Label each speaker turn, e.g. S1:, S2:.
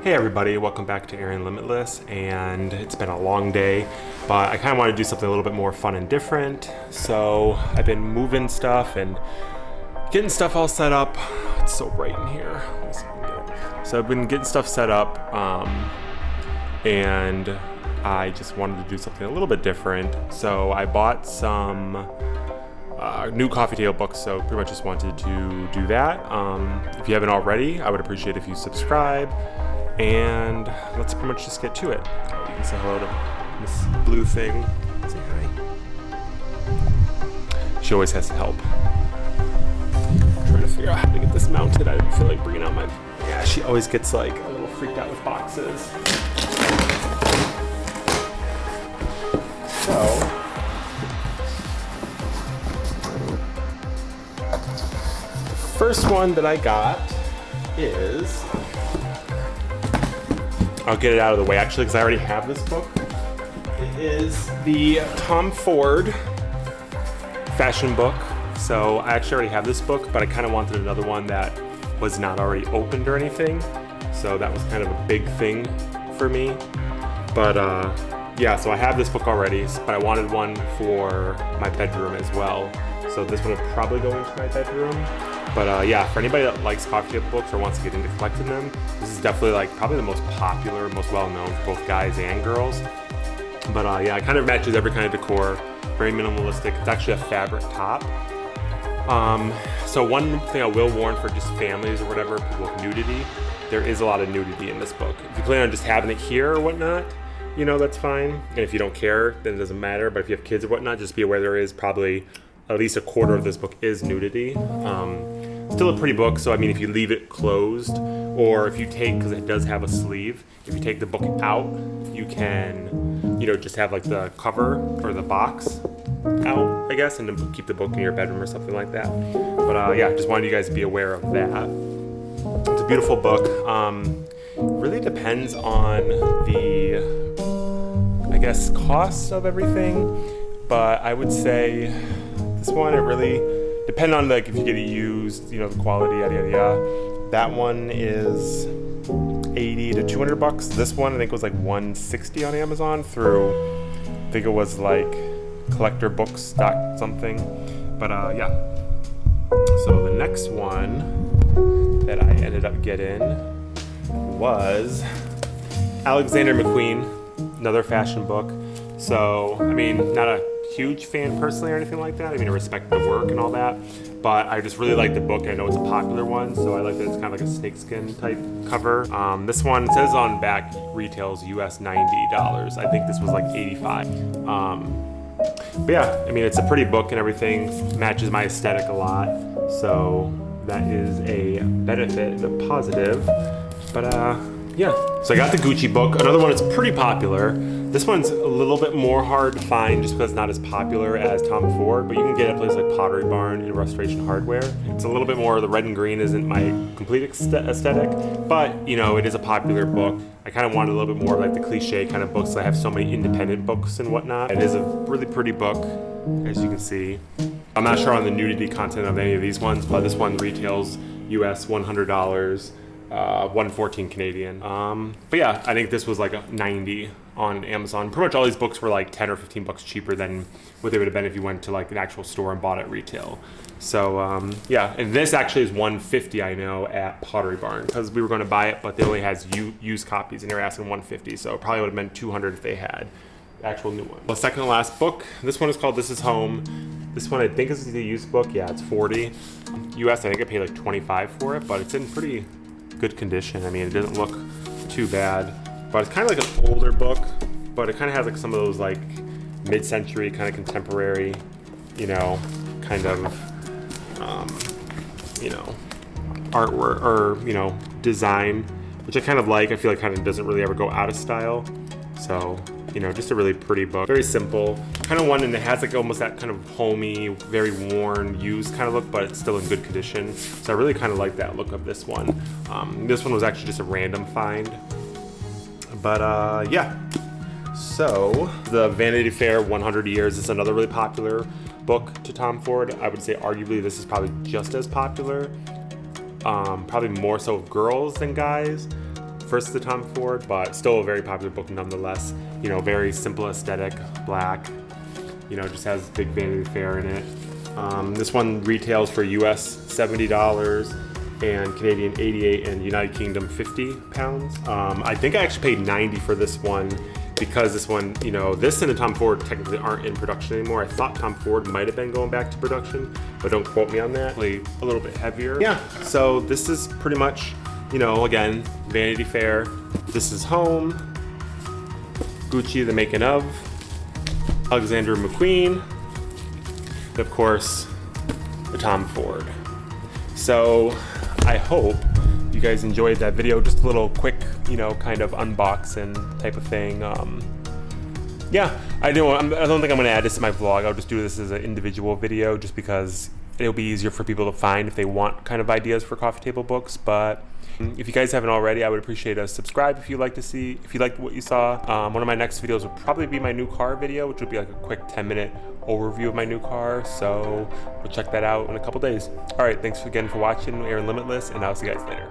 S1: Hey everybody, welcome back to Aaron Limitless, and it's been a long day, but I kind of want to do something a little bit more fun and different. So I've been moving stuff and getting stuff all set up. It's so bright in here. So I've been getting stuff set up, and I just wanted to do something a little bit different. So I bought some new coffee table books, so pretty much just wanted to do that. If you haven't already, I would appreciate if you subscribe. And let's pretty much just get to it. You can say hello to Miss Blue Thing. Say hi. She always has to help. I'm trying to figure out how to get this mounted. I didn't feel like bringing out my... Yeah, she always gets like a little freaked out with boxes. So... the first one that I got is... I'll get it out of the way actually because I already have this book. It is the Tom Ford fashion book. So I actually already have this book, but I kind of wanted another one that was not already opened or anything. So that was kind of a big thing for me. But yeah, so I have this book already, but I wanted one for my bedroom as well. So this one will probably go into my bedroom. But yeah, for anybody that likes coffee table books or wants to get into collecting them, this is definitely like probably the most popular, most well-known for both guys and girls. But yeah, it kind of matches every kind of decor, very minimalistic. It's actually a fabric top. So one thing I will warn for just families or whatever, people with nudity, there is a lot of nudity in this book. If you plan on just having it here or whatnot, you know, that's fine. And if you don't care, then it doesn't matter. But if you have kids or whatnot, just be aware there is probably at least a quarter of this book is nudity. Still a pretty book, so I mean if you leave it closed, or if you take, because it does have a sleeve, if you take the book out, you can, you know, just have like the cover or the box out, I guess, and then keep the book in your bedroom or something like that. But yeah, just wanted you guys to be aware of that. It's a beautiful book. Really depends on the, I guess, cost of everything, but I would say this one, it really depends on like if you get it used, you know, the quality, yada yada yada. That one is 80 to 200 bucks. This one I think was like 160 on Amazon through, I think it was like collector books something. But yeah. So the next one that I ended up getting was Alexander McQueen, another fashion book. So I mean, not a huge fan personally or anything like that. I mean, I respect the work and all that, but I just really like the book. I know it's a popular one, so I like that it's kind of like a snakeskin type cover. This one, it says on back, retails US $90. I think this was like 85. But yeah, I mean, it's a pretty book and everything, matches my aesthetic a lot, so that is a benefit, a positive. But yeah, so I got the Gucci book. Another one that's pretty popular. This one's a little bit more hard to find just because it's not as popular as Tom Ford, but you can get it at places like Pottery Barn and Restoration Hardware. It's a little bit more, the red and green isn't my complete aesthetic, but you know, it is a popular book. I kind of wanted a little bit more like the cliche kind of books. I have so many independent books and whatnot. It is a really pretty book, as you can see. I'm not sure on the nudity content of any of these ones, but this one retails US $100. 114 Canadian. But yeah, I think this was like a 90 on Amazon. Pretty much all these books were like 10 or 15 bucks cheaper than what they would have been if you went to like an actual store and bought it retail. So yeah, and this actually is 150 I know at Pottery Barn because we were going to buy it, but they only has used copies and they're asking 150, so it probably would have been 200 if they had the actual new one. The second to last book, this one is called This Is Home. This one I think is the used book. Yeah, it's 40 US. I think I paid like 25 for it, but it's in pretty good condition. I mean, it doesn't look too bad, but it's kind of like an older book, but it kind of has like some of those like mid-century kind of contemporary, you know, kind of you know, artwork or, you know, design, which I kind of like. I feel like kind of doesn't really ever go out of style. So, you know, just a really pretty book. Very simple. Kind of one, and it has like almost that kind of homey, very worn, used kind of look, but it's still in good condition. So I really kind of like that look of this one. This one was actually just a random find. But yeah. So the Vanity Fair 100 Years is another really popular book to Tom Ford. I would say arguably this is probably just as popular. Probably more so girls than guys. versus the Tom Ford, but still a very popular book nonetheless. You know, very simple aesthetic, black. You know, just has big Vanity Fair in it. This one retails for US $70 and Canadian 88 and United Kingdom 50 pounds. I think I actually paid 90 for this one because this one, you know, this and the Tom Ford technically aren't in production anymore. I thought Tom Ford might have been going back to production, but don't quote me on that. A little bit heavier. Yeah, so this is pretty much, you know, again, Vanity Fair. This is Home, Gucci, The Making of, Alexander McQueen, and of course, the Tom Ford. So I hope you guys enjoyed that video. Just a little quick, you know, kind of unboxing type of thing. Yeah, I don't think I'm gonna add this to my vlog. I'll just do this as an individual video just because it'll be easier for people to find if they want kind of ideas for coffee table books. But if you guys haven't already, I would appreciate a subscribe if you like what you saw. One of my next videos will probably be my new car video, which will be like a quick 10-minute overview of my new car. So we'll check that out in a couple days. All right, thanks again for watching Aaron Limitless, and I'll see you guys later.